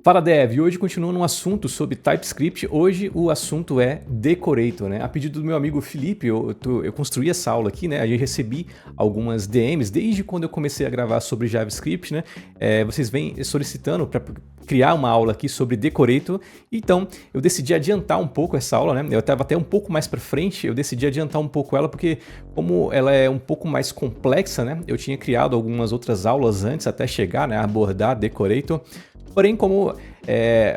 Fala Dev, e hoje continuando um assunto sobre TypeScript, hoje o assunto é Decorator, né? A pedido do meu amigo Felipe, eu construí essa aula aqui, né? Eu recebi algumas DMs desde quando eu comecei a gravar sobre JavaScript, né? Vocês vêm solicitando para criar uma aula aqui sobre Decorator, então eu decidi adiantar um pouco essa aula, né? Eu estava até um pouco mais para frente, eu decidi adiantar um pouco ela porque como ela é um pouco mais complexa, né? Eu tinha criado algumas outras aulas antes até chegar, né, a abordar Decorator. Porém, como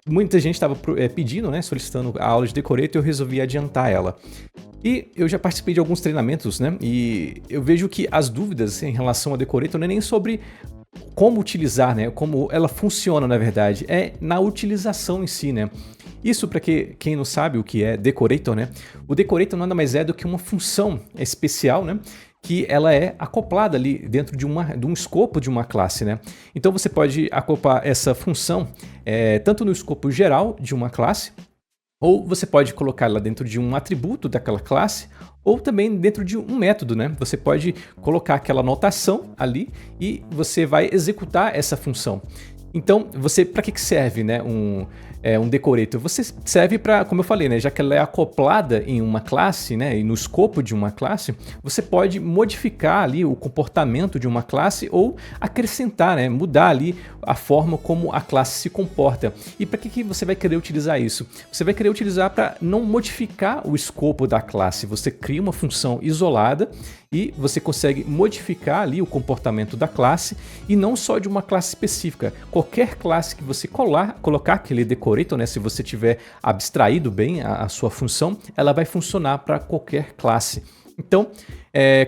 muita gente estava pedindo, né, solicitando a aula de Decorator, eu resolvi adiantar ela. E eu já participei de alguns treinamentos, né, e eu vejo que as dúvidas em relação a Decorator não é nem sobre como utilizar, né, como ela funciona na verdade, é na utilização em si, né. Isso para quem não sabe o que é Decorator, né, o Decorator nada mais é do que uma função especial, né, que ela é acoplada ali dentro de um escopo de uma classe, né? Então você pode acoplar essa função tanto no escopo geral de uma classe, ou você pode colocá-la dentro de um atributo daquela classe, ou também dentro de um método, né? Você pode colocar aquela notação ali e você vai executar essa função. Então, para que serve, né, um decorator? Você serve para, como eu falei, né, já que ela é acoplada em uma classe, né, e no escopo de uma classe, você pode modificar ali o comportamento de uma classe ou acrescentar, né, mudar ali a forma como a classe se comporta. E para que você vai querer utilizar isso? Você vai querer utilizar para não modificar o escopo da classe. Você cria uma função isolada e você consegue modificar ali o comportamento da classe e não só de uma classe específica. Qualquer classe que você colocar aquele decorator, né, se você tiver abstraído bem a sua função, ela vai funcionar para qualquer classe. Então,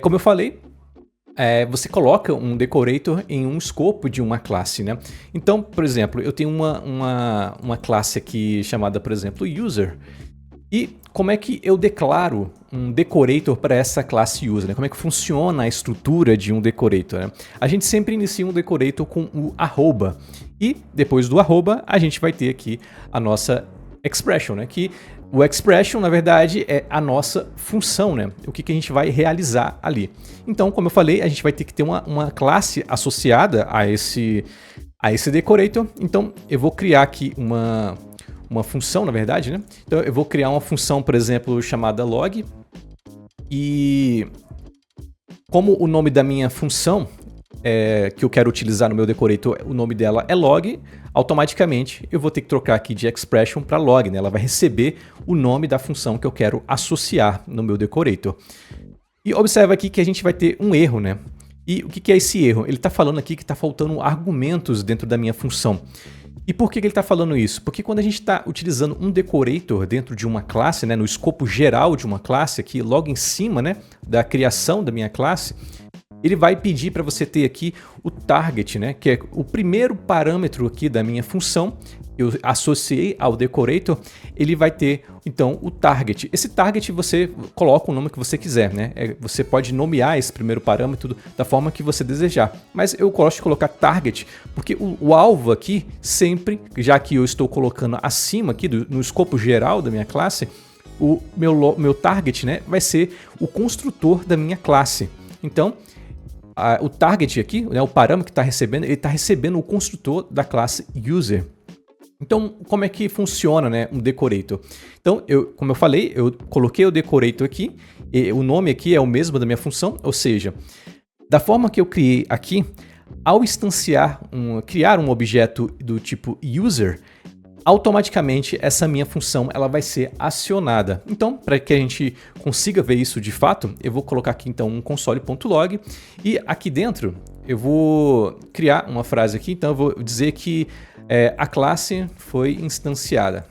como eu falei, você coloca um decorator em um escopo de uma classe, né? Então, por exemplo, eu tenho uma classe aqui chamada, por exemplo, user. E como é que eu declaro um decorator para essa classe user, né? Como é que funciona a estrutura de um decorator, né? A gente sempre inicia um decorator com o arroba. E depois do arroba, a gente vai ter aqui a nossa expression, né? Que o expression, na verdade, é a nossa função, né? O que a gente vai realizar ali. Então, como eu falei, a gente vai ter que ter uma classe associada a esse decorator. Então, eu vou criar aqui uma função, na verdade, né? Então eu vou criar uma função, por exemplo, chamada log. E como o nome da minha função que eu quero utilizar no meu decorator, o nome dela é log, automaticamente eu vou ter que trocar aqui de expression para log, né? Ela vai receber o nome da função que eu quero associar no meu decorator. E observa aqui que a gente vai ter um erro, né? E o que é esse erro? Ele está falando aqui que está faltando argumentos dentro da minha função. E por que ele está falando isso? Porque quando a gente está utilizando um decorator dentro de uma classe, né, no escopo geral de uma classe, aqui logo em cima, né, da criação da minha classe, ele vai pedir para você ter aqui o target, né, que é o primeiro parâmetro aqui da minha função. Eu associei ao decorator, ele vai ter então o target. Esse target você coloca o nome que você quiser, né? Você pode nomear esse primeiro parâmetro da forma que você desejar. Mas eu gosto de colocar target porque o alvo aqui sempre, já que eu estou colocando acima aqui no escopo geral da minha classe, o meu target, né, vai ser o construtor da minha classe. Então, o target aqui, né, o parâmetro que está recebendo, ele está recebendo o construtor da classe user. Então, como é que funciona, né, um decorator? Então, como eu falei, eu coloquei o decorator aqui, e o nome aqui é o mesmo da minha função, ou seja, da forma que eu criei aqui, ao criar um objeto do tipo user, automaticamente essa minha função ela vai ser acionada. Então, para que a gente consiga ver isso de fato, eu vou colocar aqui então um console.log e aqui dentro eu vou criar uma frase aqui, então eu vou dizer que a classe foi instanciada.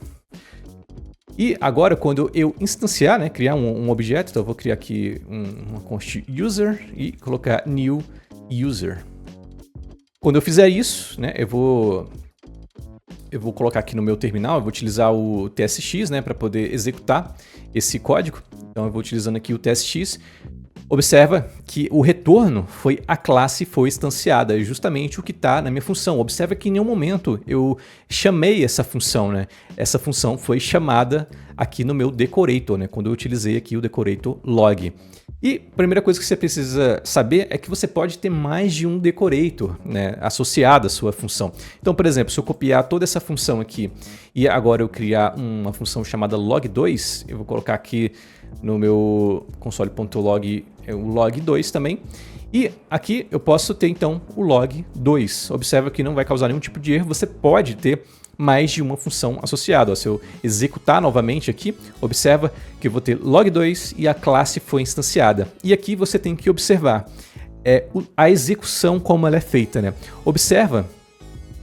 E agora, quando eu instanciar, né, criar um objeto, então eu vou criar aqui uma const user e colocar new user. Quando eu fizer isso, né, eu vou colocar aqui no meu terminal, eu vou utilizar o TSX, né, para poder executar esse código. Então eu vou utilizando aqui o TSX. Observa que o retorno foi a classe foi instanciada, é justamente o que está na minha função. Observa que em nenhum momento eu chamei essa função, né? Essa função foi chamada aqui no meu decorator, né? Quando eu utilizei aqui o decorator log. E a primeira coisa que você precisa saber é que você pode ter mais de um decorator, né, associado à sua função. Então, por exemplo, se eu copiar toda essa função aqui e agora eu criar uma função chamada log2, eu vou colocar aqui no meu console.log o log2 também. E aqui eu posso ter então o log2. Observa que não vai causar nenhum tipo de erro, você pode ter mais de uma função associada. Se eu executar novamente aqui, observa que eu vou ter log2 e a classe foi instanciada. E aqui você tem que observar a execução como ela é feita, né? Observa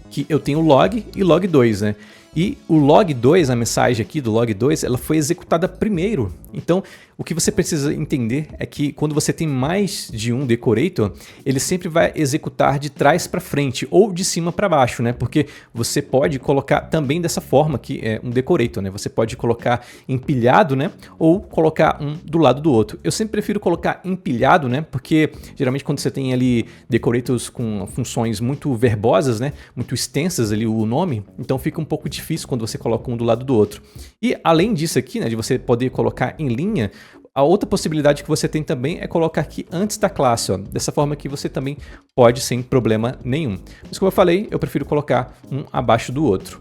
que eu tenho log e log2, né? E o log2, a mensagem aqui do log2, ela foi executada primeiro. Então, o que você precisa entender é que quando você tem mais de um decorator, ele sempre vai executar de trás para frente ou de cima para baixo, né? Porque você pode colocar também dessa forma aqui um decorator, né? Você pode colocar empilhado, né? Ou colocar um do lado do outro. Eu sempre prefiro colocar empilhado, né? Porque geralmente quando você tem ali decorators com funções muito verbosas, né? Muito extensas ali o nome, então fica um pouco difícil quando você coloca um do lado do outro. E além disso aqui, né? De você poder colocar em linha, a outra possibilidade que você tem também é colocar aqui antes da classe, ó. Dessa forma que você também pode sem problema nenhum. Mas como eu falei, eu prefiro colocar um abaixo do outro.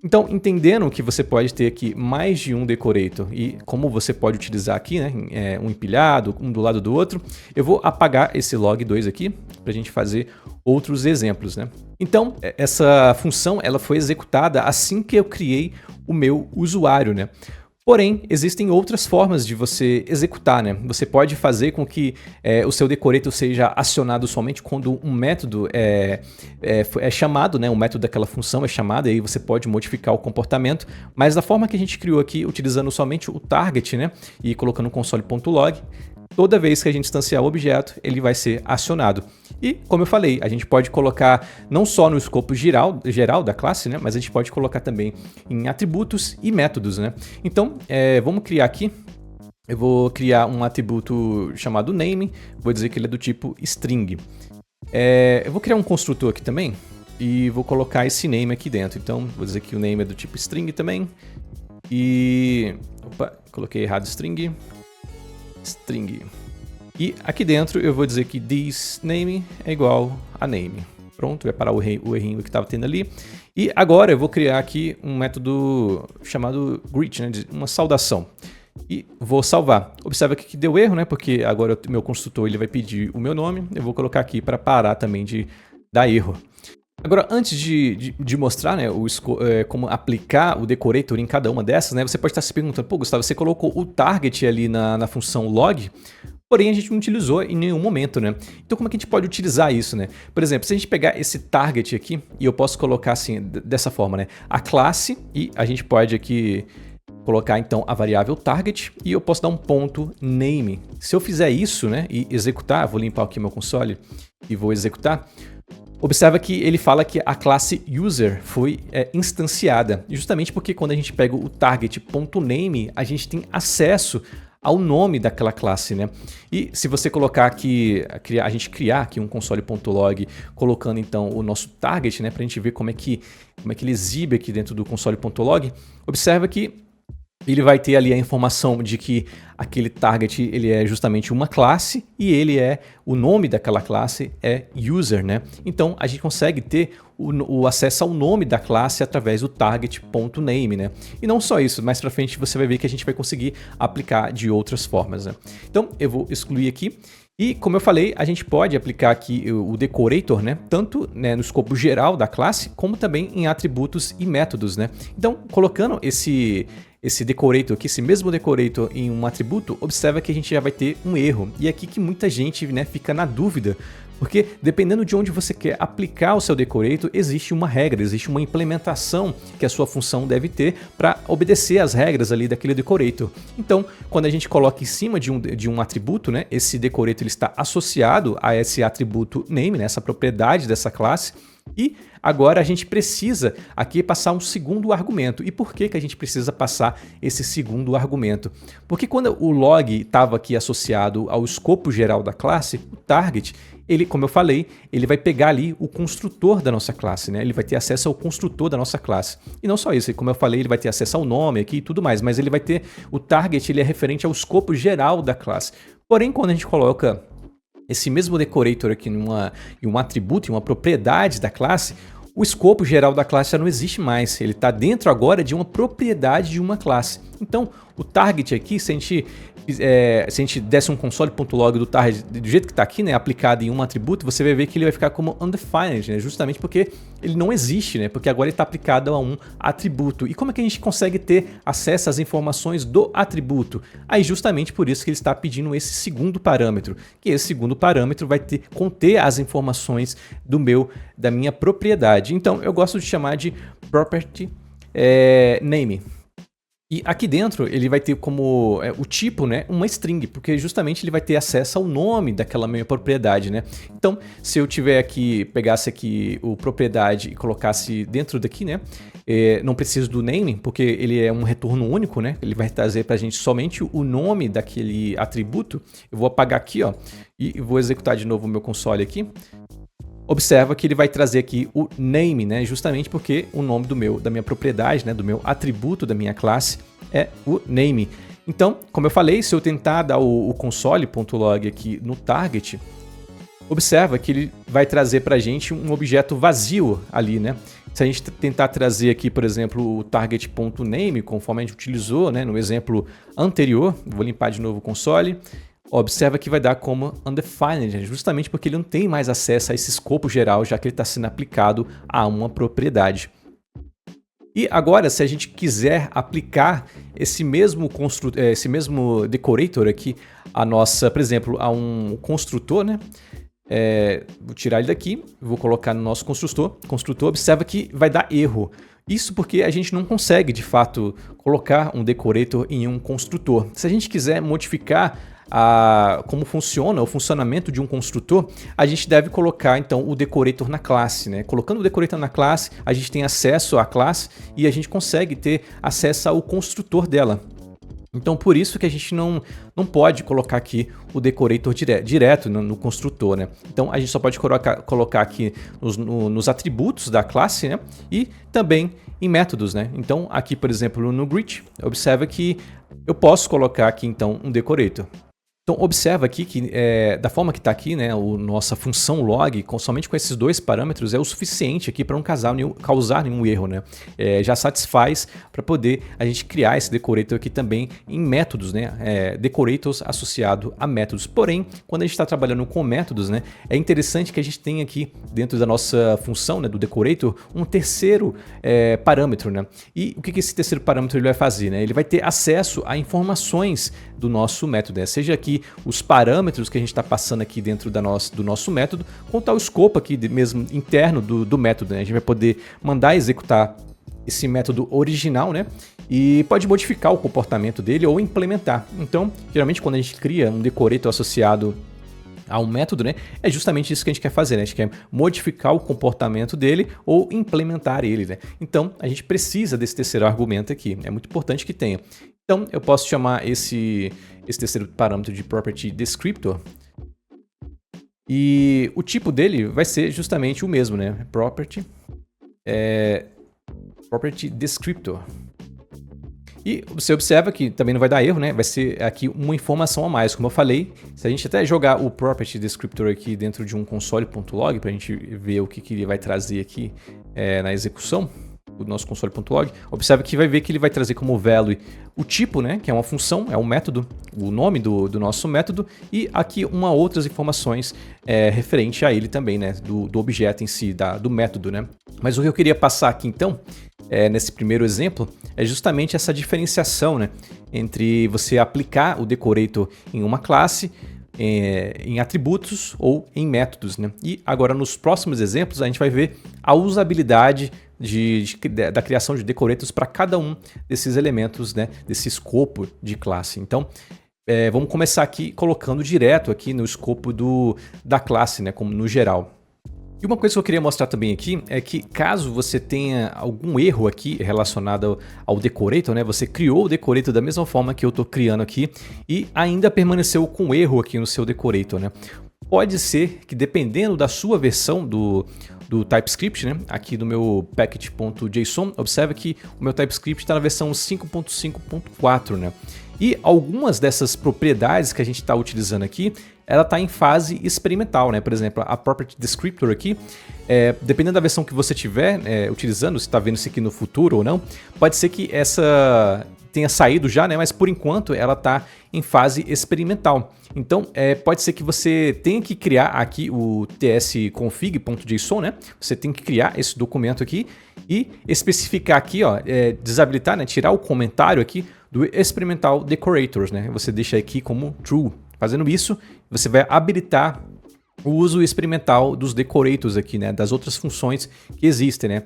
Então, entendendo que você pode ter aqui mais de um decorator e como você pode utilizar aqui, né, um empilhado, um do lado do outro, eu vou apagar esse log2 aqui para a gente fazer outros exemplos, né? Então, essa função ela foi executada assim que eu criei o meu usuário, né? Porém, existem outras formas de você executar, né? Você pode fazer com que o seu decorator seja acionado somente quando um método é chamado, né? O método daquela função é chamado, e aí você pode modificar o comportamento. Mas da forma que a gente criou aqui, utilizando somente o target, né? E colocando console.log, toda vez que a gente instanciar o objeto, ele vai ser acionado. E, como eu falei, a gente pode colocar não só no escopo geral da classe, né, mas a gente pode colocar também em atributos e métodos, né? Então, vamos criar aqui. Eu vou criar um atributo chamado name, vou dizer que ele é do tipo string. Eu vou criar um construtor aqui também e vou colocar esse name aqui dentro. Então, vou dizer que o name é do tipo string também. E... opa, coloquei errado string. E aqui dentro eu vou dizer que this name é igual a name. Pronto, vai parar o errinho que estava tendo ali. E agora eu vou criar aqui um método chamado greet, né, uma saudação. E vou salvar. Observa aqui que deu erro, né, porque agora o meu construtor ele vai pedir o meu nome. Eu vou colocar aqui para parar também de dar erro. Agora, antes de mostrar, né, como aplicar o decorator em cada uma dessas, né, você pode estar se perguntando, pô, Gustavo, você colocou o target ali na função log, porém a gente não utilizou em nenhum momento, né? Então como é que a gente pode utilizar isso, né? Por exemplo, se a gente pegar esse target aqui, e eu posso colocar assim, dessa forma, né? A classe, e a gente pode aqui colocar então a variável target, e eu posso dar um ponto name. Se eu fizer isso, né, e executar, vou limpar aqui meu console e vou executar, observa que ele fala que a classe user foi instanciada, justamente porque quando a gente pega o target.name, a gente tem acesso ao nome daquela classe, né? E se você colocar aqui, a gente criar aqui um console.log, colocando então o nosso target, né, para a gente ver como é que ele exibe aqui dentro do console.log, observa que ele vai ter ali a informação de que aquele target ele é justamente uma classe e o nome daquela classe é user, né? Então a gente consegue ter o acesso ao nome da classe através do target.name, né? E não só isso, mais para frente você vai ver que a gente vai conseguir aplicar de outras formas, né? Então eu vou excluir aqui. E, como eu falei, a gente pode aplicar aqui o decorator, né? Tanto, né, no escopo geral da classe, como também em atributos e métodos, né? Então, colocando esse decorator aqui, esse mesmo decorator em um atributo, observa que a gente já vai ter um erro. E é aqui que muita gente, né, fica na dúvida, porque dependendo de onde você quer aplicar o seu decorator, existe uma regra, existe uma implementação que a sua função deve ter para obedecer às regras ali daquele decorator. Então, quando a gente coloca em cima de um atributo, né, esse decorator ele está associado a esse atributo name, né, essa propriedade dessa classe, e agora a gente precisa aqui passar um segundo argumento. E por que a gente precisa passar esse segundo argumento? Porque quando o log estava aqui associado ao escopo geral da classe, o target, ele, como eu falei, ele vai pegar ali o construtor da nossa classe, né? Ele vai ter acesso ao construtor da nossa classe. E não só isso, como eu falei, ele vai ter acesso ao nome aqui e tudo mais, mas ele vai ter o target, ele é referente ao escopo geral da classe. Porém, quando a gente coloca esse mesmo decorator aqui em um atributo, em uma propriedade da classe, o escopo geral da classe já não existe mais. Ele está dentro agora de uma propriedade de uma classe. Então, o target aqui, se a gente desse um console.log do target do jeito que está aqui, né, aplicado em um atributo, você vai ver que ele vai ficar como undefined, né, justamente porque ele não existe, né, porque agora ele está aplicado a um atributo. E como é que a gente consegue ter acesso às informações do atributo? Aí justamente por isso que ele está pedindo esse segundo parâmetro, que esse segundo parâmetro vai conter as informações da minha propriedade. Então eu gosto de chamar de property name. E aqui dentro ele vai ter como o tipo, né, uma string, porque justamente ele vai ter acesso ao nome daquela minha propriedade, né? Então, se eu tiver aqui, pegasse aqui o propriedade e colocasse dentro daqui, né, não preciso do name, porque ele é um retorno único, né? Ele vai trazer pra gente somente o nome daquele atributo. Eu vou apagar aqui, ó, e vou executar de novo o meu console aqui. Observa que ele vai trazer aqui o name, né? Justamente porque o nome da minha propriedade, né? Do meu atributo da minha classe é o name. Então, como eu falei, se eu tentar dar o console.log aqui no target, observa que ele vai trazer para a gente um objeto vazio ali, né? Se a gente tentar trazer aqui, por exemplo, o target.name, conforme a gente utilizou, né? No exemplo anterior, vou limpar de novo o console. Observa que vai dar como undefined, justamente porque ele não tem mais acesso a esse escopo geral, já que ele está sendo aplicado a uma propriedade. E agora, se a gente quiser aplicar esse mesmo decorator aqui a nossa, por exemplo, a um construtor, né? Vou tirar ele daqui, vou colocar no nosso construtor. Observa que vai dar erro. Isso porque a gente não consegue, de fato, colocar um decorator em um construtor. Se a gente quiser modificar como funciona o funcionamento de um construtor, a gente deve colocar então o decorator na classe, né? Colocando o decorator na classe, a gente tem acesso à classe e a gente consegue ter acesso ao construtor dela. Então por isso que a gente não pode colocar aqui o decorator direto no construtor, né? Então a gente só pode colocar aqui nos atributos da classe, né? E também em métodos, né? Então aqui, por exemplo, no greet, observa que eu posso colocar aqui então um decorator. Então observa aqui que da forma que está aqui, né, nossa função log, somente com esses dois parâmetros é o suficiente aqui para não causar nenhum erro, né? Já satisfaz para poder a gente criar esse decorator aqui também em métodos, né? Decorators associado a métodos. Porém, quando a gente está trabalhando com métodos, né, é interessante que a gente tenha aqui dentro da nossa função, né, do decorator, um terceiro parâmetro, né? E o que esse terceiro parâmetro ele vai fazer, né? Ele vai ter acesso a informações do nosso método, né? Seja aqui os parâmetros que a gente está passando aqui dentro do nosso método, quanto ao escopo aqui mesmo interno do método, né? A gente vai poder mandar executar esse método original, né? E pode modificar o comportamento dele ou implementar. Então, geralmente quando a gente cria um decorator associado a um método, né, é justamente isso que a gente quer fazer, né? A gente quer modificar o comportamento dele ou implementar ele, né? Então, a gente precisa desse terceiro argumento aqui. É muito importante que tenha. Então, eu posso chamar esse terceiro parâmetro de property descriptor. E o tipo dele vai ser justamente o mesmo, né? Property descriptor. E você observa que também não vai dar erro, né? Vai ser aqui uma informação a mais. Como eu falei, se a gente até jogar o property descriptor aqui dentro de um console.log, para a gente ver o que ele vai trazer aqui na execução do nosso console.log, observa que vai ver que ele vai trazer como value o tipo, né? Que é uma função, é um método, o nome do nosso método, e aqui outras informações referente a ele também, né? Do objeto em si, do método, né? Mas o que eu queria passar aqui então, nesse primeiro exemplo, é justamente essa diferenciação, né, entre você aplicar o decorator em uma classe, em atributos ou em métodos, né? E agora nos próximos exemplos a gente vai ver a usabilidade da criação de decorators para cada um desses elementos, né, desse escopo de classe. Então vamos começar aqui colocando direto aqui no escopo da classe, né, como no geral. E uma coisa que eu queria mostrar também aqui é que caso você tenha algum erro aqui relacionado ao decorator, né, você criou o decorator da mesma forma que eu estou criando aqui e ainda permaneceu com erro aqui no seu decorator, né? pode ser que dependendo da sua versão do TypeScript, né, aqui do meu package.json, observe que o meu TypeScript está na versão 5.5.4, né? E algumas dessas propriedades que a gente está utilizando aqui, ela está em fase experimental, né? Por exemplo, a Property Descriptor aqui, dependendo da versão que você estiver utilizando, se está vendo isso aqui no futuro ou não, pode ser que essa tenha saído já, né? Mas por enquanto ela está em fase experimental. Então, pode ser que você tenha que criar aqui o tsconfig.json, né? Você tem que criar esse documento aqui e especificar aqui, ó, desabilitar, né? Tirar o comentário aqui do experimental decorators, né? Você deixa aqui como true. Fazendo isso, você vai habilitar o uso experimental dos decorators aqui, né? Das outras funções que existem, né?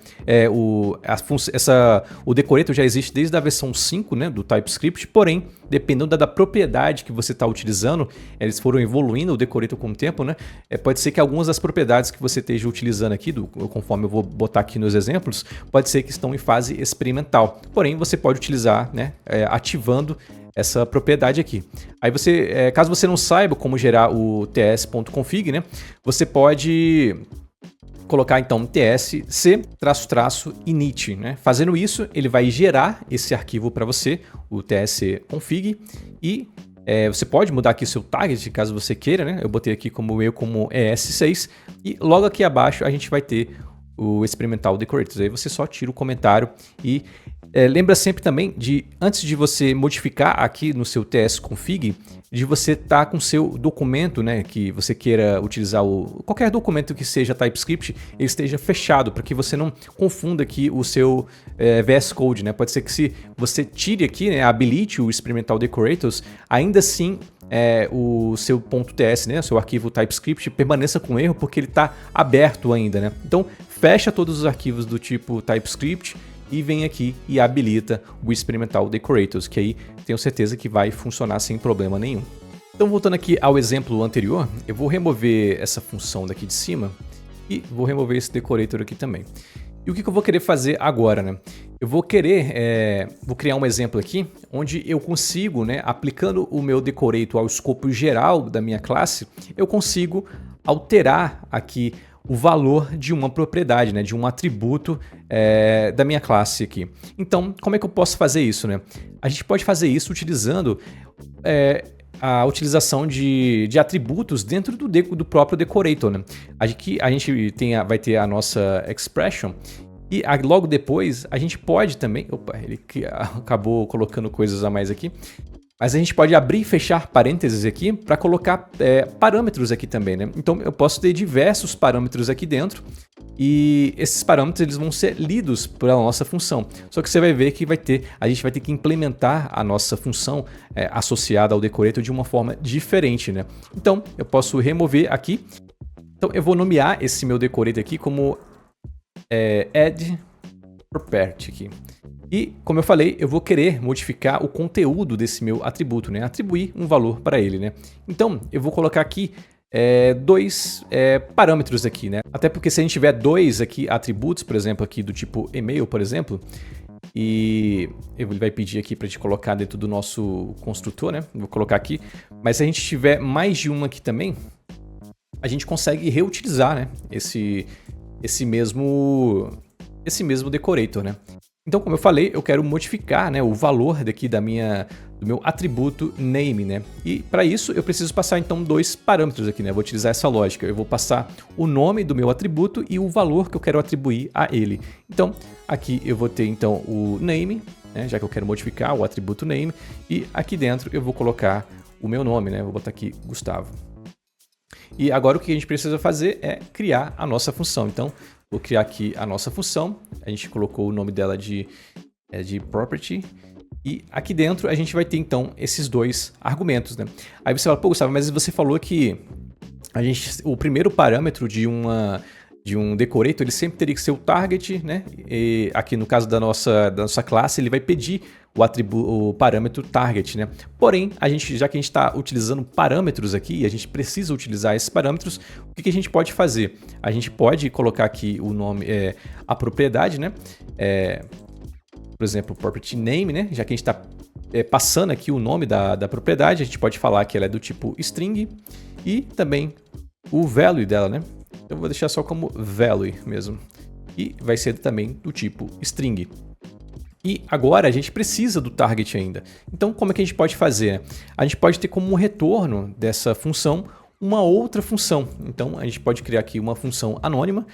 O decorator já existe desde a versão 5, né, do TypeScript, porém, dependendo da propriedade que você está utilizando, eles foram evoluindo o decorator com o tempo, né? Pode ser que algumas das propriedades que você esteja utilizando aqui, conforme eu vou botar aqui nos exemplos, pode ser que estão em fase experimental. Porém, você pode utilizar, né, ativando essa propriedade aqui. Aí você, caso você não saiba como gerar o ts.config, né, você pode colocar então tsc-init, né? Fazendo isso, ele vai gerar esse arquivo para você, o tsconfig, e você pode mudar aqui seu target, caso você queira, né? Eu botei aqui como ES6, e logo aqui abaixo a gente vai ter o experimental decorators. Aí você só tira o comentário e lembra sempre também de, antes de você modificar aqui no seu tsconfig, de você estar com o seu documento, né, que você queira utilizar, qualquer documento que seja TypeScript, ele esteja fechado, para que você não confunda aqui o seu VS Code, né? Pode ser que se você tire aqui, né, habilite o experimental decorators, ainda assim o seu .ts, né, o seu arquivo TypeScript permaneça com erro porque ele está aberto ainda, né? Então fecha todos os arquivos do tipo TypeScript e vem aqui e habilita o experimental decorators, que aí tenho certeza que vai funcionar sem problema nenhum. Então, voltando aqui ao exemplo anterior, eu vou remover essa função daqui de cima e vou remover esse decorator aqui também. E o que eu vou querer fazer agora, né? Eu vou querer, vou criar um exemplo aqui, onde eu consigo, né, aplicando o meu decorator ao escopo geral da minha classe, eu consigo alterar aqui o valor de uma propriedade, né, de um atributo da minha classe aqui. Então, como é que eu posso fazer isso, né? A gente pode fazer isso utilizando a utilização de atributos dentro do próprio decorator, né? Aqui a gente vai ter a nossa expression e logo depois a gente pode também... Opa, ele acabou colocando coisas a mais aqui. Mas a gente pode abrir e fechar parênteses aqui para colocar parâmetros aqui também, né? Então eu posso ter diversos parâmetros aqui dentro e esses parâmetros eles vão ser lidos pela nossa função. Só que você vai ver que a gente vai ter que implementar a nossa função associada ao decorator de uma forma diferente, né? Então eu posso remover aqui. Então eu vou nomear esse meu decorator aqui como add property aqui. E, como eu falei, eu vou querer modificar o conteúdo desse meu atributo, né? Atribuir um valor para ele, né? Então, eu vou colocar aqui dois parâmetros aqui, né? Até porque se a gente tiver dois aqui atributos, por exemplo, aqui do tipo email, por exemplo, e ele vai pedir aqui para a gente colocar dentro do nosso construtor, né? Vou colocar aqui. Mas se a gente tiver mais de uma aqui também, a gente consegue reutilizar, né? Esse mesmo decorator, né? Então, como eu falei, eu quero modificar, né, o valor daqui do meu atributo name, né? E para isso eu preciso passar então dois parâmetros aqui, né? Eu vou utilizar essa lógica. Eu vou passar o nome do meu atributo e o valor que eu quero atribuir a ele. Então, aqui eu vou ter então o name, né, já que eu quero modificar o atributo name, e aqui dentro eu vou colocar o meu nome, né? Eu vou botar aqui Gustavo. E agora o que a gente precisa fazer é criar a nossa função. Então, vou criar aqui a nossa função, a gente colocou o nome dela de property, e aqui dentro a gente vai ter então esses dois argumentos, né? Aí você fala, pô, Gustavo, mas você falou que o primeiro parâmetro de um decorator, ele sempre teria que ser o target, né? E aqui no caso da nossa classe, ele vai pedir o parâmetro target, né? Porém, já que a gente está utilizando parâmetros aqui, e a gente precisa utilizar esses parâmetros, o que a gente pode fazer? A gente pode colocar aqui o nome, a propriedade, né? Por exemplo, property name, né? Já que a gente está passando aqui o nome da propriedade, a gente pode falar que ela é do tipo string e também o value dela, né? Então eu vou deixar só como value mesmo. E vai ser também do tipo string. E agora a gente precisa do target ainda. Então como é que a gente pode fazer? A gente pode ter como retorno dessa função uma outra função. Então a gente pode criar aqui uma função anônima.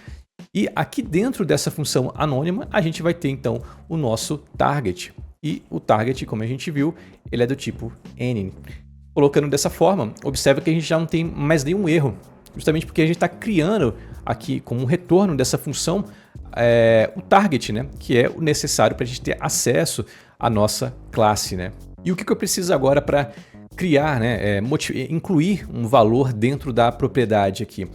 E aqui dentro dessa função anônima a gente vai ter então o nosso target. E o target, como a gente viu, ele é do tipo any. Colocando dessa forma, observa que a gente já não tem mais nenhum erro. Justamente porque a gente está criando aqui como retorno dessa função o target, né? Que é o necessário para a gente ter acesso à nossa classe, né? E o que eu preciso agora para criar, né? Incluir um valor dentro da propriedade aqui.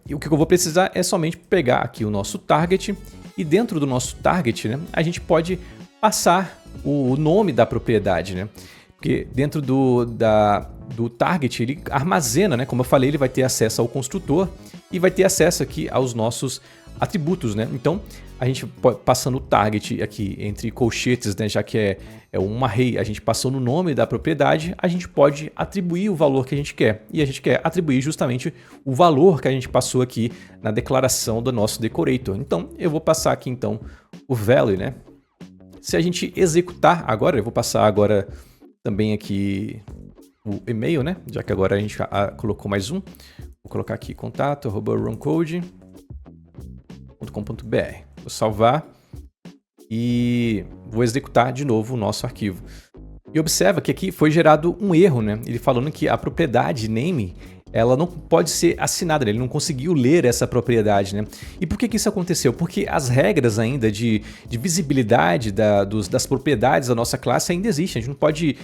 E o que eu vou precisar é somente pegar aqui o nosso target e dentro do nosso target, né? A gente pode passar o nome da propriedade, né? Porque dentro do target ele armazena, né? Como eu falei, ele vai ter acesso ao construtor e vai ter acesso aqui aos nossos atributos, né? Então, a gente passando o target aqui entre colchetes, né? Já que é um array, a gente passou no nome da propriedade, a gente pode atribuir o valor que a gente quer. E a gente quer atribuir justamente o valor que a gente passou aqui na declaração do nosso decorator. Então, eu vou passar aqui então o value, né? Se a gente executar agora, eu vou passar agora também aqui o e-mail, né? Já que agora a gente colocou mais um. Vou colocar aqui contato@runcode.com.br. Vou salvar e vou executar de novo o nosso arquivo. E observa que aqui foi gerado um erro, né? Ele falando que a propriedade name ela não pode ser assinada, ele não conseguiu ler essa propriedade, né? E por que isso aconteceu? Porque as regras ainda de visibilidade das propriedades da nossa classe ainda existem. A gente não pode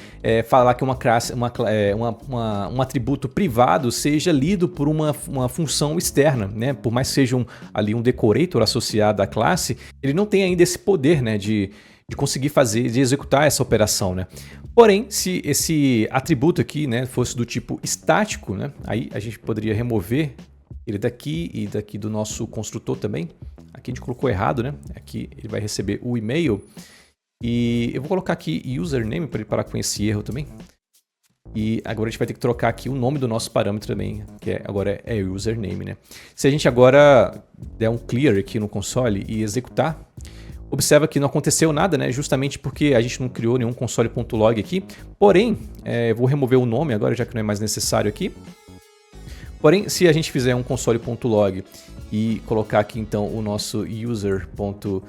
falar que um atributo privado seja lido por uma função externa, né? Por mais que seja ali um decorator associado à classe, ele não tem ainda esse poder, né? De conseguir de executar essa operação, né? Porém, se esse atributo aqui, né, fosse do tipo estático, né, aí a gente poderia remover ele daqui e daqui do nosso construtor também. Aqui a gente colocou errado, né? Aqui ele vai receber o e-mail e eu vou colocar aqui username para ele parar com esse erro também. E agora a gente vai ter que trocar aqui o nome do nosso parâmetro também, que agora é username, né? Se a gente agora der um clear aqui no console e executar, observa que não aconteceu nada, né? Justamente porque a gente não criou nenhum console.log aqui. Porém, vou remover o nome agora, já que não é mais necessário aqui. Porém, se a gente fizer um console.log e colocar aqui então o nosso user.name,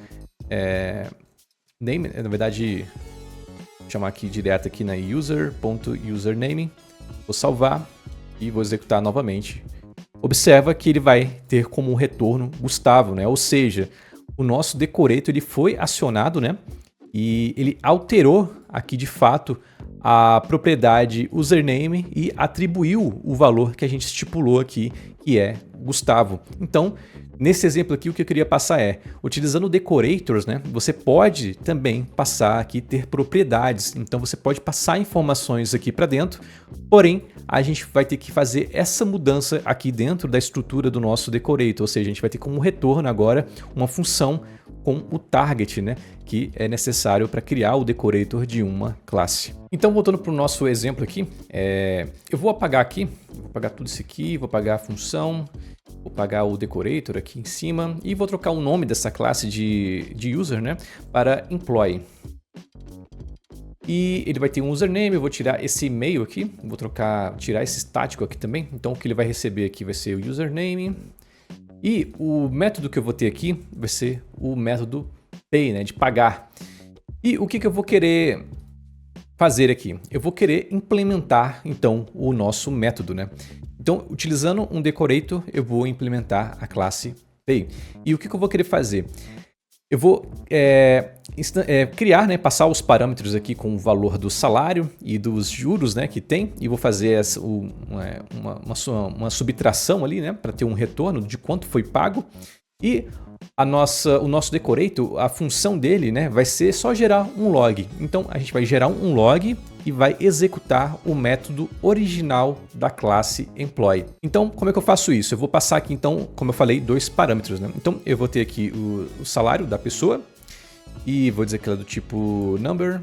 na verdade, vou chamar aqui direto aqui na user.username, vou salvar e vou executar novamente. Observa que ele vai ter como retorno Gustavo, né? Ou seja, o nosso decorator ele foi acionado, né? E ele alterou aqui de fato a propriedade username e atribuiu o valor que a gente estipulou aqui, que é Gustavo. Então, nesse exemplo aqui, o que eu queria passar utilizando decorators, né? Você pode também passar aqui, ter propriedades. Então, você pode passar informações aqui para dentro, porém, a gente vai ter que fazer essa mudança aqui dentro da estrutura do nosso decorator, ou seja, a gente vai ter como retorno agora uma função com o target, né, que é necessário para criar o decorator de uma classe. Então, voltando para o nosso exemplo aqui, eu vou apagar aqui, vou apagar tudo isso aqui, vou apagar a função, vou apagar o decorator aqui em cima e vou trocar o nome dessa classe de user, né, para employee. E ele vai ter um username, eu vou tirar esse e-mail aqui, vou tirar esse estático aqui também. Então o que ele vai receber aqui vai ser o username. E o método que eu vou ter aqui vai ser o método pay, né, de pagar. E o que eu vou querer fazer aqui? Eu vou querer implementar então o nosso método, né? Então, utilizando um decorator, eu vou implementar a classe pay. E o que eu vou querer fazer? Eu vou criar, né, passar os parâmetros aqui com o valor do salário e dos juros, né, que tem, e vou fazer uma subtração ali, né, para ter um retorno de quanto foi pago. E o nosso decorator, a função dele, né, vai ser só gerar um log. Então a gente vai gerar um log e vai executar o método original da classe employee. Então, como é que eu faço isso? Eu vou passar aqui, então, como eu falei, dois parâmetros, né? Então, eu vou ter aqui o salário da pessoa e vou dizer que ela é do tipo number.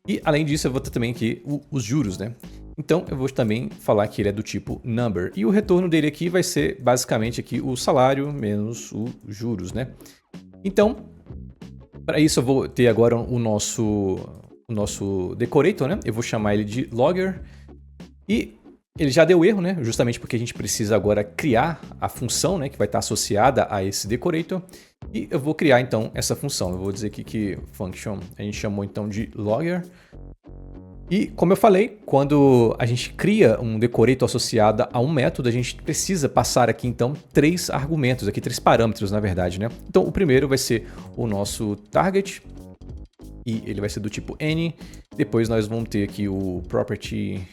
E, além disso, eu vou ter também aqui os juros, né? Então eu vou também falar que ele é do tipo number. E o retorno dele aqui vai ser basicamente aqui o salário menos os juros, né? Então, para isso eu vou ter agora o nosso decorator, né? Eu vou chamar ele de logger. E ele já deu erro, né? Justamente porque a gente precisa agora criar a função, né? Que vai estar associada a esse decorator. E eu vou criar então essa função. Eu vou dizer aqui que function a gente chamou então de logger. E como eu falei, quando a gente cria um decorator associado a um método, a gente precisa passar aqui então três argumentos, aqui três parâmetros na verdade, né? Então o primeiro vai ser o nosso target e ele vai ser do tipo n. Depois nós vamos ter aqui o property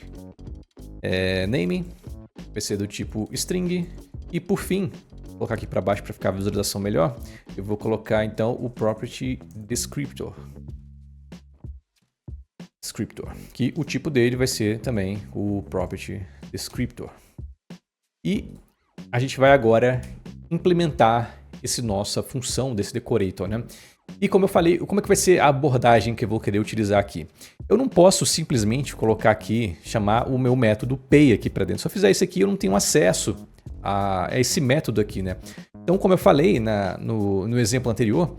name, vai ser do tipo string. E por fim, vou colocar aqui para baixo para ficar a visualização melhor, eu vou colocar então o property descriptor, que o tipo dele vai ser também o property descriptor. E a gente vai agora implementar essa nossa função desse decorator, né? E como eu falei, como é que vai ser a abordagem que eu vou querer utilizar aqui? Eu não posso simplesmente colocar aqui, chamar o meu método pay aqui para dentro. Se eu fizer isso aqui, eu não tenho acesso a esse método aqui, né? Então, como eu falei no exemplo anterior,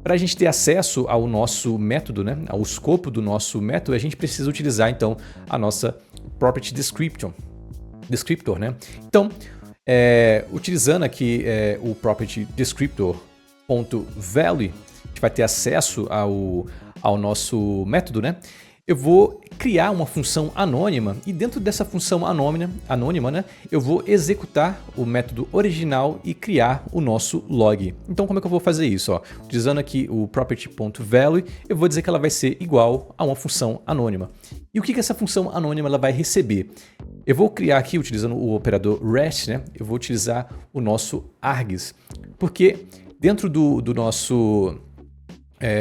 para a gente ter acesso ao nosso método, né, ao escopo do nosso método, a gente precisa utilizar então a nossa property descriptor, né? Então, utilizando aqui o property descriptor.value, a gente vai ter acesso ao nosso método, né? Eu vou criar uma função anônima e dentro dessa função anônima, né, eu vou executar o método original e criar o nosso log. Então como é que eu vou fazer isso? Ó? Utilizando aqui o property.value, eu vou dizer que ela vai ser igual a uma função anônima. E o que essa função anônima ela vai receber? Eu vou criar aqui, utilizando o operador REST, né, eu vou utilizar o nosso args, porque dentro do nosso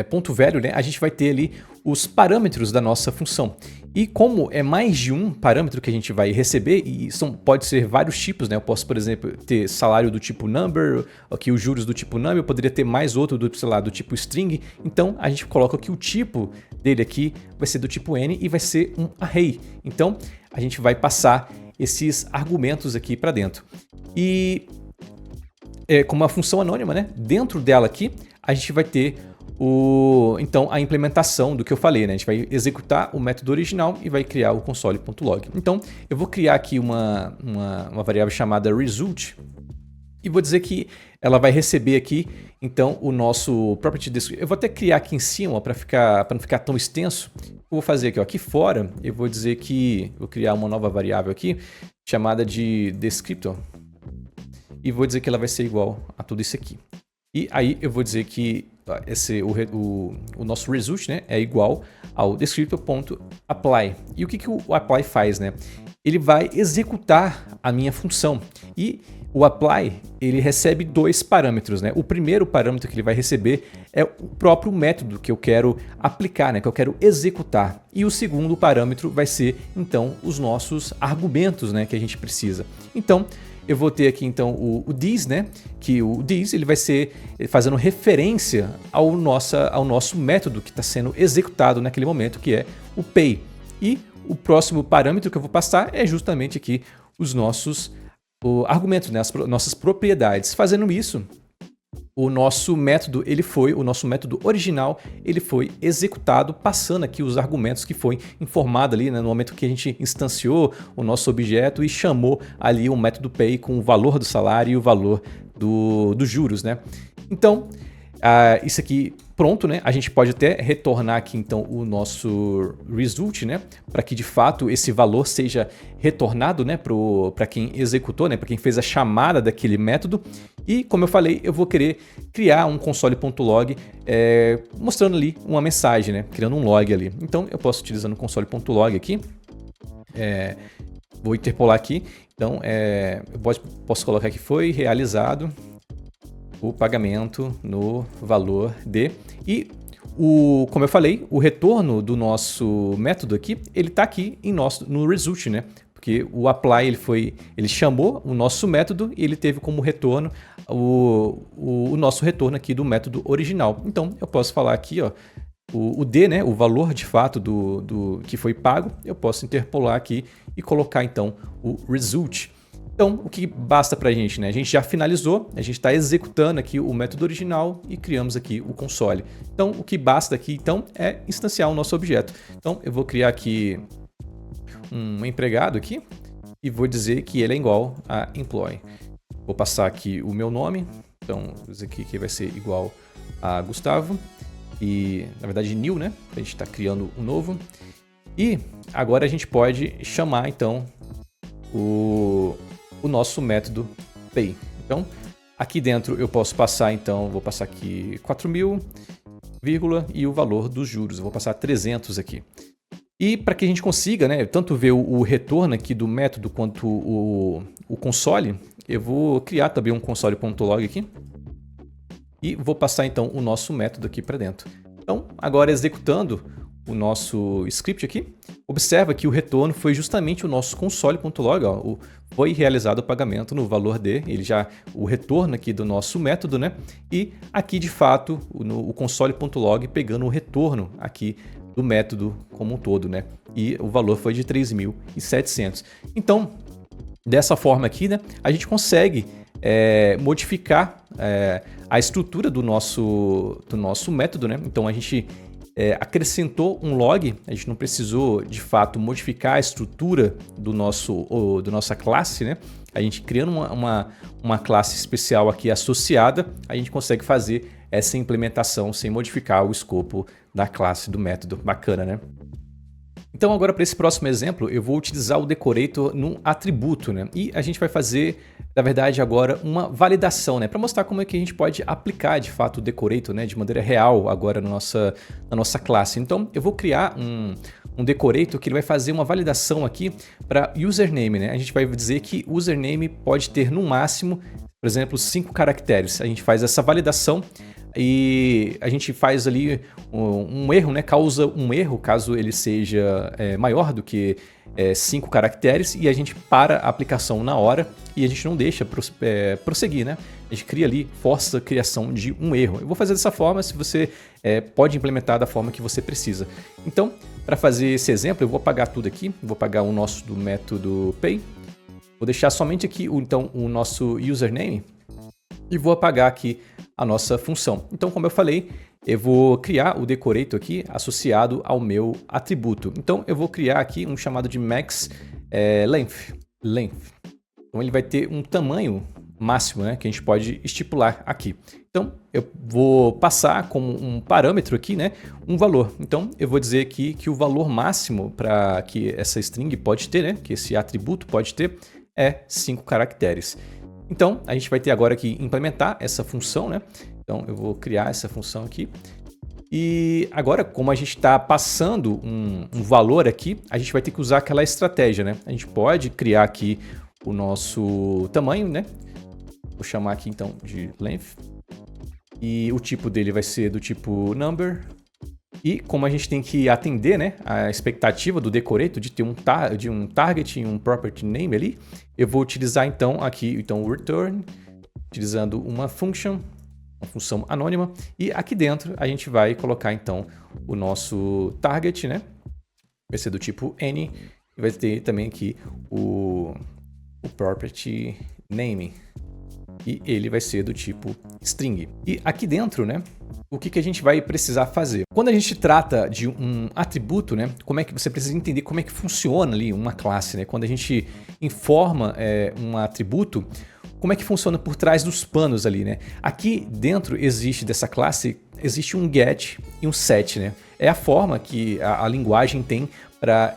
ponto value, né, a gente vai ter ali os parâmetros da nossa função. E como é mais de um parâmetro que a gente vai receber, e pode ser vários tipos, né? Eu posso, por exemplo, ter salário do tipo number, aqui os juros do tipo number, eu poderia ter mais outro do tipo string. Então a gente coloca que o tipo dele aqui vai ser do tipo n e vai ser um array. Então a gente vai passar esses argumentos aqui para dentro. E como uma função anônima, né? Dentro dela aqui a gente vai ter então a implementação do que eu falei, né? A gente vai executar o método original e vai criar o console.log. Então eu vou criar aqui uma variável chamada result e vou dizer que ela vai receber aqui então o nosso property descriptor. Eu vou até criar aqui em cima para não ficar tão extenso. Eu vou fazer aqui, ó, aqui fora, eu vou dizer que vou criar uma nova variável aqui chamada de descriptor e vou dizer que ela vai ser igual a tudo isso aqui. E aí eu vou dizer que o nosso result, né, é igual ao descriptor.apply. E o que o apply faz, né? Ele vai executar a minha função. E o apply, ele recebe dois parâmetros, né? O primeiro parâmetro que ele vai receber é o próprio método que eu quero aplicar, né, que eu quero executar. E o segundo parâmetro vai ser, então, os nossos argumentos, né, que a gente precisa. Então, eu vou ter aqui então o this, né? Que o this ele vai ser fazendo referência ao nosso método que está sendo executado naquele momento, que é o pay. E o próximo parâmetro que eu vou passar é justamente aqui os nossos argumentos, né? As nossas propriedades. Fazendo isso, o nosso método original, ele foi executado passando aqui os argumentos que foi informado ali, né, no momento que a gente instanciou o nosso objeto e chamou ali o método pay com o valor do salário e o valor dos juros, né? Então, isso aqui pronto, né? A gente pode até retornar aqui então o nosso result, né? Para que de fato esse valor seja retornado, né? Para quem executou, né? Para quem fez a chamada daquele método. E como eu falei, eu vou querer criar um console.log mostrando ali uma mensagem, né? Criando um log ali. Então eu posso utilizando o console.log aqui. Vou interpolar aqui. Então eu posso colocar que foi realizado o pagamento no valor de... E, como eu falei, o retorno do nosso método aqui, ele está aqui no result, né? Porque o apply ele chamou o nosso método e ele teve como retorno o nosso retorno aqui do método original. Então, eu posso falar aqui, ó, o D, né, o valor de fato do que foi pago, eu posso interpolar aqui e colocar então o result. Então, o que basta para a gente, né? A gente já finalizou, a gente está executando aqui o método original e criamos aqui o console. Então, o que basta aqui, então, é instanciar o nosso objeto. Então, eu vou criar aqui um empregado aqui e vou dizer que ele é igual a employee. Vou passar aqui o meu nome, então, vou dizer aqui que vai ser igual a Gustavo. E, na verdade, new, né? A gente está criando um novo. E agora a gente pode chamar, então, o nosso método pay. Então, aqui dentro eu posso passar, então, vou passar aqui 4.000, vírgula, e o valor dos juros. Eu vou passar 300 aqui. E para que a gente consiga, né, tanto ver o retorno aqui do método quanto o console, eu vou criar também um console.log aqui. E vou passar, então, o nosso método aqui para dentro. Então, agora executando o nosso script aqui, observa que o retorno foi justamente o nosso console.log, ó, foi realizado o pagamento no valor D, o retorno aqui do nosso método, né? E aqui, de fato, o console.log pegando o retorno aqui do método como um todo, né? E o valor foi de 3.700. Então, dessa forma aqui, né, a gente consegue modificar a estrutura do nosso método, né? Então, a gente acrescentou um log, a gente não precisou de fato modificar a estrutura do nossa classe, né? A gente criando uma classe especial aqui associada, a gente consegue fazer essa implementação sem modificar o escopo da classe do método. Bacana, né? Então agora para esse próximo exemplo eu vou utilizar o decorator num atributo, né? E a gente vai fazer, na verdade, agora uma validação, né? Para mostrar como é que a gente pode aplicar de fato o decorator, né? De maneira real agora na nossa classe. Então eu vou criar um decorator que ele vai fazer uma validação aqui para username, né? A gente vai dizer que username pode ter no máximo, por exemplo, 5 caracteres. A gente faz essa validação e a gente faz ali um erro, né? Causa um erro caso ele seja maior do que 5 caracteres e a gente para a aplicação na hora e a gente não deixa prosseguir, né? A gente cria ali, força a criação de um erro. Eu vou fazer dessa forma, se você pode implementar da forma que você precisa. Então, para fazer esse exemplo, eu vou apagar tudo aqui, vou apagar o nosso do método pay, vou deixar somente aqui então o nosso username e vou apagar aqui a nossa função. Então, como eu falei, eu vou criar o decorator aqui associado ao meu atributo. Então, eu vou criar aqui um chamado de max length. Então, ele vai ter um tamanho máximo, né, que a gente pode estipular aqui. Então, eu vou passar como um parâmetro aqui, né, um valor. Então, eu vou dizer aqui que o valor máximo para que essa string pode ter, né, que esse atributo pode ter, é 5 caracteres. Então, a gente vai ter agora que implementar essa função, né? Então, eu vou criar essa função aqui. E agora, como a gente está passando um valor aqui, a gente vai ter que usar aquela estratégia, né? A gente pode criar aqui o nosso tamanho, né? Vou chamar aqui, então, de length. E o tipo dele vai ser do tipo number. E como a gente tem que atender, né, a expectativa do decorator de ter um target e um property name ali, eu vou utilizar então aqui o return, utilizando uma função anônima, e aqui dentro a gente vai colocar então o nosso target, né? Vai ser do tipo n, e vai ter também aqui o property name, e ele vai ser do tipo string. E aqui dentro, né, o que a gente vai precisar fazer? Quando a gente trata de um atributo, né, como é que você precisa entender como é que funciona ali uma classe, né? Quando a gente informa um atributo, como é que funciona por trás dos panos ali, né? Aqui dentro dessa classe, existe um get e um set, né? É a forma que a linguagem tem para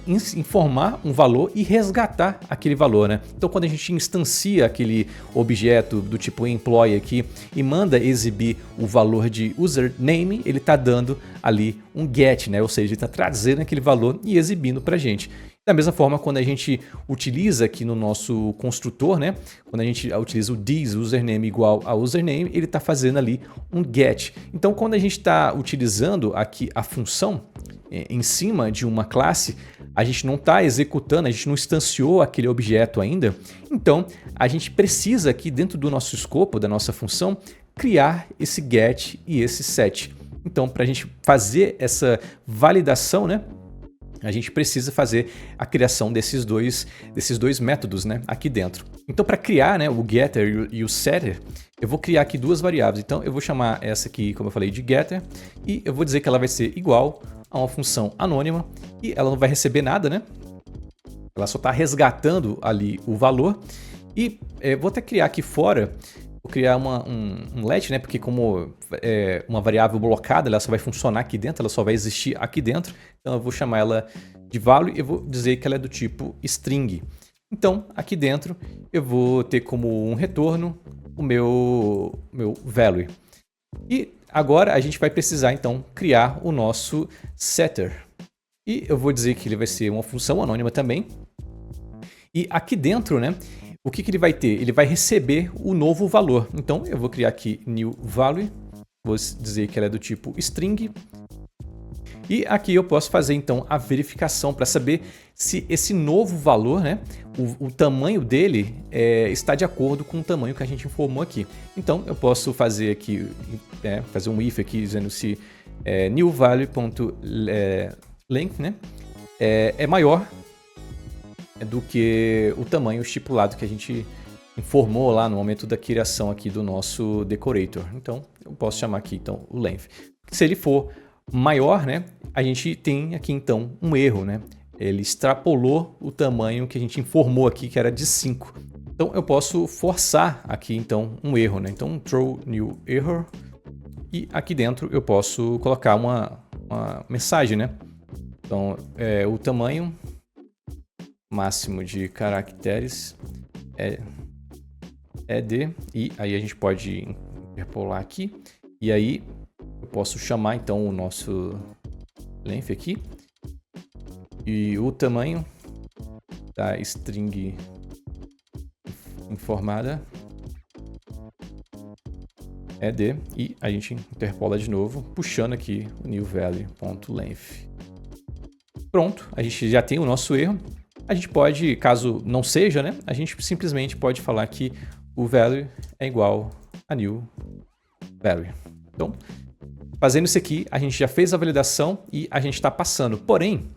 informar um valor e resgatar aquele valor, né? Então, quando a gente instancia aquele objeto do tipo employee aqui e manda exibir o valor de username, ele está dando ali um get, né? Ou seja, ele está trazendo aquele valor e exibindo para a gente. Da mesma forma, quando a gente utiliza aqui no nosso construtor, né? Quando a gente utiliza o this username igual a username, ele está fazendo ali um get. Então, quando a gente está utilizando aqui a função em cima de uma classe, a gente não está executando, a gente não instanciou aquele objeto ainda. Então, a gente precisa aqui dentro do nosso escopo, da nossa função, criar esse get e esse set. Então, para a gente fazer essa validação, né, a gente precisa fazer a criação desses dois métodos, né, aqui dentro. Então, para criar, né, o getter e o setter, eu vou criar aqui duas variáveis. Então, eu vou chamar essa aqui, como eu falei, de getter, e eu vou dizer que ela vai ser igual a uma função anônima, e ela não vai receber nada, né? Ela só está resgatando ali o valor. E vou até criar aqui fora, vou criar um let, né? Porque como é uma variável blocada, ela só vai funcionar aqui dentro, ela só vai existir aqui dentro. Então eu vou chamar ela de value e eu vou dizer que ela é do tipo string. Então aqui dentro eu vou ter como um retorno o meu value. E agora a gente vai precisar então criar o nosso setter. E eu vou dizer que ele vai ser uma função anônima também. E aqui dentro, né, o que ele vai ter? Ele vai receber o novo valor. Então, eu vou criar aqui new value, vou dizer que ela é do tipo string. E aqui eu posso fazer, então, a verificação para saber se esse novo valor, né, o tamanho dele está de acordo com o tamanho que a gente informou aqui. Então, eu posso fazer aqui, fazer um if aqui, dizendo se new value.length, né, é maior do que o tamanho estipulado que a gente informou lá no momento da criação aqui do nosso decorator. Então, eu posso chamar aqui então o length. Se ele for maior, né, a gente tem aqui então um erro, né? Ele extrapolou o tamanho que a gente informou aqui, que era de 5. Então, eu posso forçar aqui então um erro, né? Então, throw new error. E aqui dentro eu posso colocar uma mensagem, né? Então, o tamanho máximo de caracteres é de, e aí a gente pode interpolar aqui, e aí eu posso chamar então o nosso length aqui, e o tamanho da string informada é de, e a gente interpola de novo, puxando aqui o new value.length. Pronto, a gente já tem o nosso erro. A gente pode, caso não seja, né, a gente simplesmente pode falar que o value é igual a new value. Então, fazendo isso aqui, a gente já fez a validação e a gente está passando. Porém,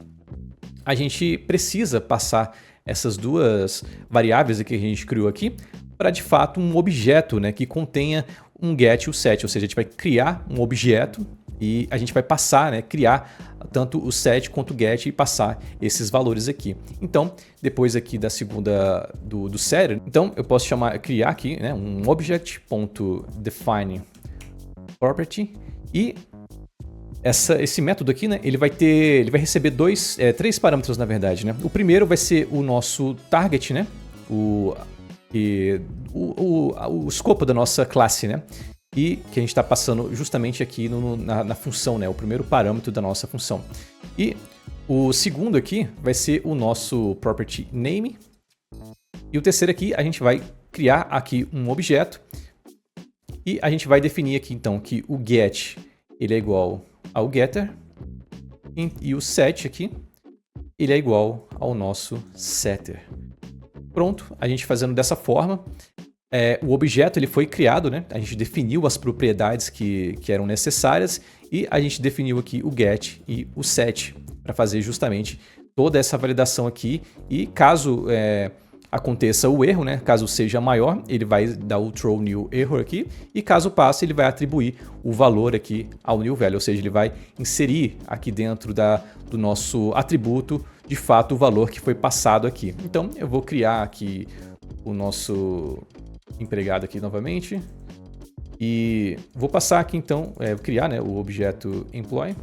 a gente precisa passar essas duas variáveis que a gente criou aqui para, de fato, um objeto, né, que contenha um get e o set. Ou seja, a gente vai criar um objeto e a gente vai passar, né, criar tanto o set quanto o get e passar esses valores aqui. Então, depois aqui da segunda do setter, então eu posso criar aqui, né, um object.define property, e esse método aqui, né, ele vai receber três parâmetros na verdade, né? O primeiro vai ser o nosso target, né, o escopo da nossa classe, né? E que a gente está passando justamente aqui na função, né? O primeiro parâmetro da nossa função. E o segundo aqui vai ser o nosso property name. E o terceiro aqui, a gente vai criar aqui um objeto. E a gente vai definir aqui, então, que o get ele é igual ao getter. E o set aqui, ele é igual ao nosso setter. Pronto, a gente fazendo dessa forma. O objeto ele foi criado, né? A gente definiu as propriedades que eram necessárias e a gente definiu aqui o get e o set para fazer justamente toda essa validação aqui. E caso aconteça o erro, né? Caso seja maior, ele vai dar o throw new error aqui, e caso passe, ele vai atribuir o valor aqui ao new value, ou seja, ele vai inserir aqui dentro do nosso atributo de fato o valor que foi passado aqui. Então eu vou criar aqui o nosso empregado aqui novamente e vou passar aqui então, criar, né, o objeto employee,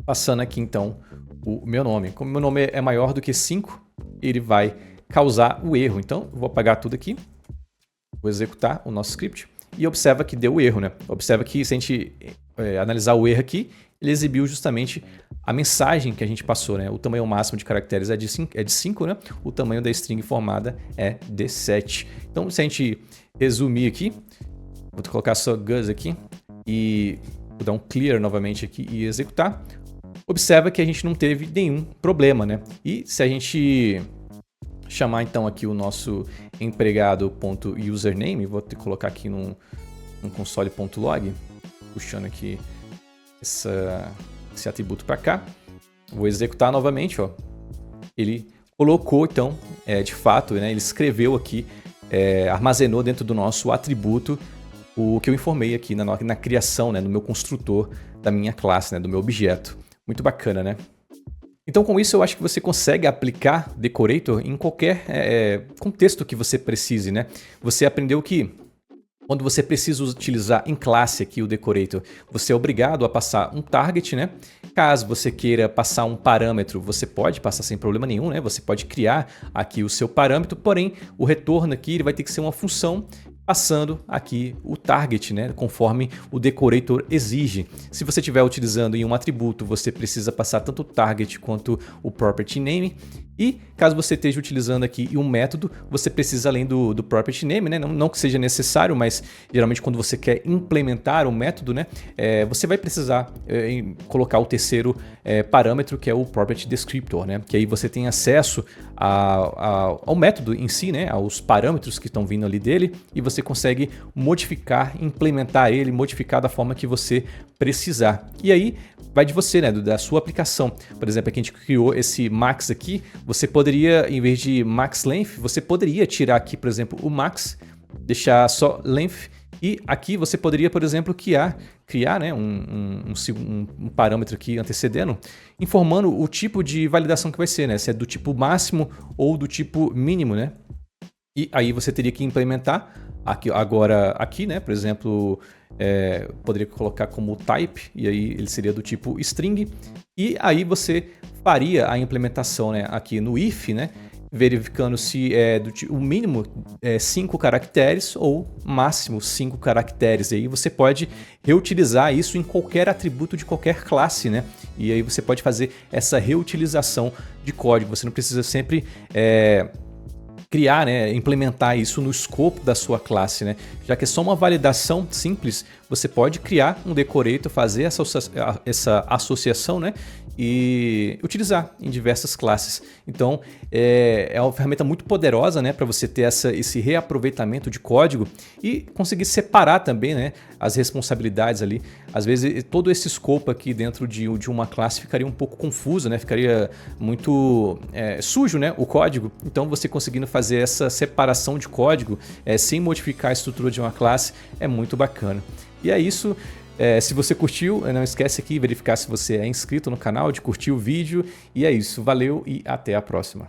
passando aqui então o meu nome. Como meu nome é maior do que 5, ele vai causar o erro. Então eu vou apagar tudo aqui, vou executar o nosso script e observa que deu erro, né? Observa que se a gente analisar o erro aqui, ele exibiu justamente a mensagem que a gente passou, né? O tamanho máximo de caracteres é de 5, né? O tamanho da string formada é de 7. Então, se a gente resumir aqui, vou colocar só Gus aqui e vou dar um clear novamente aqui e executar. Observa que a gente não teve nenhum problema, né? E se a gente chamar então aqui o nosso empregado.username, vou colocar aqui num console.log, puxando aqui esse atributo para cá. Vou executar novamente, ó. Ele colocou, então, de fato, né, ele escreveu aqui, armazenou dentro do nosso atributo o que eu informei aqui na criação, né, no meu construtor da minha classe, né, do meu objeto. Muito bacana, né? Então, com isso, eu acho que você consegue aplicar Decorator em qualquer contexto que você precise, né? Você aprendeu que quando você precisa utilizar em classe aqui o Decorator, você é obrigado a passar um target, né? Caso você queira passar um parâmetro, você pode passar sem problema nenhum, né? Você pode criar aqui o seu parâmetro, porém o retorno aqui ele vai ter que ser uma função passando aqui o target, né, conforme o decorator exige. Se você estiver utilizando em um atributo, você precisa passar tanto o target quanto o property name. E caso você esteja utilizando aqui um método, você precisa além do property name, né, não que seja necessário, mas geralmente quando você quer implementar um método, né, você vai precisar colocar o terceiro parâmetro, que é o property descriptor, né, que aí você tem acesso ao método em si, né, aos parâmetros que estão vindo ali dele, e você consegue modificar, implementar ele, modificar da forma que você precisar. E aí vai de você, né, da sua aplicação. Por exemplo, aqui a gente criou esse max aqui, você poderia, em vez de max length, você poderia tirar aqui, por exemplo, o max, deixar só length, e aqui você poderia, por exemplo, criar né, um parâmetro aqui antecedendo, informando o tipo de validação que vai ser, né, se é do tipo máximo ou do tipo mínimo, né? E aí você teria que implementar aqui, né? Por exemplo, poderia colocar como type, e aí ele seria do tipo string. E aí você faria a implementação, né, aqui no if, né? Verificando se o mínimo 5 caracteres ou máximo 5 caracteres. E aí você pode reutilizar isso em qualquer atributo de qualquer classe, né? E aí você pode fazer essa reutilização de código. Você não precisa sempre criar, né, implementar isso no escopo da sua classe, né? Já que é só uma validação simples, você pode criar um decorator, fazer essa associação, né, e utilizar em diversas classes. Então é uma ferramenta muito poderosa, né, para você ter esse reaproveitamento de código e conseguir separar também, né, as responsabilidades ali. Às vezes todo esse escopo aqui dentro de uma classe ficaria um pouco confuso, né, ficaria muito sujo, né, o código. Então você conseguindo fazer essa separação de código sem modificar a estrutura de uma classe é muito bacana. E é isso. Se você curtiu, não esquece aqui de verificar se você é inscrito no canal, de curtir o vídeo. E é isso. Valeu e até a próxima.